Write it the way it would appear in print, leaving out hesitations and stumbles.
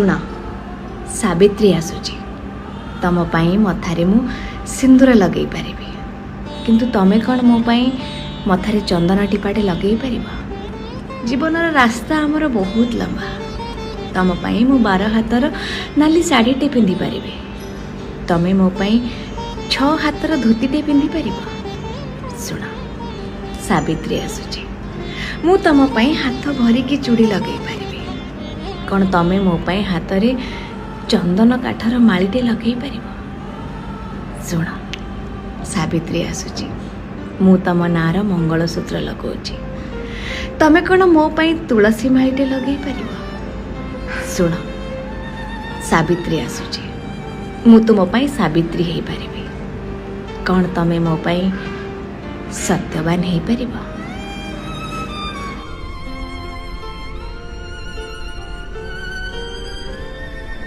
ଶୁଣ, ସାବିତ୍ରୀ ଆସୁଛି। ତମ ପାଇଁ ମଥାରେ ମୁଁ ସିନ୍ଦୁର ଲଗେଇ ପାରିବି, କିନ୍ତୁ ତମେ କ'ଣ ମୋ ପାଇଁ ମଥାରେ ଚନ୍ଦନ ଟିପାଟେ ଲଗେଇ ପାରିବ? ଜୀବନର ରାସ୍ତା ଆମର ବହୁତ ଲମ୍ବା। ତମ ପାଇଁ ମୁଁ 12 ହାତର ନାଲି ଶାଢ଼ୀଟେ ପିନ୍ଧିପାରିବି, ତମେ ମୋ ପାଇଁ 6 ହାତର ଧୋତିଟେ ପିନ୍ଧିପାରିବ। ଶୁଣ, ସାବିତ୍ରୀ ଆସୁଛି। ମୁଁ ତମ ପାଇଁ ହାତ ଭରିକି ଚୁଡ଼ି ଲଗେଇ ପାରିବି, କ'ଣ ତମେ ମୋ ପାଇଁ ହାତରେ ଚନ୍ଦନ କାଠର ମାଳିଟେ ଲଗେଇ ପାରିବ? ଶୁଣ, ସାବିତ୍ରୀ ଆସୁଛି। ମୁଁ ତମ ନାଁର ମଙ୍ଗଳସୂତ୍ର ଲଗାଉଛି, ତମେ କ'ଣ ମୋ ପାଇଁ ତୁଳସୀ ମାଳିଟେ ଲଗେଇ ପାରିବ? ଶୁଣ, ସାବିତ୍ରୀ ଆସୁଛି। ମୁଁ ତୁମ ପାଇଁ ସାବିତ୍ରୀ ହେଇପାରିବି, କ'ଣ ତମେ ମୋ ପାଇଁ ସତ୍ୟବାନ ହେଇପାରିବ?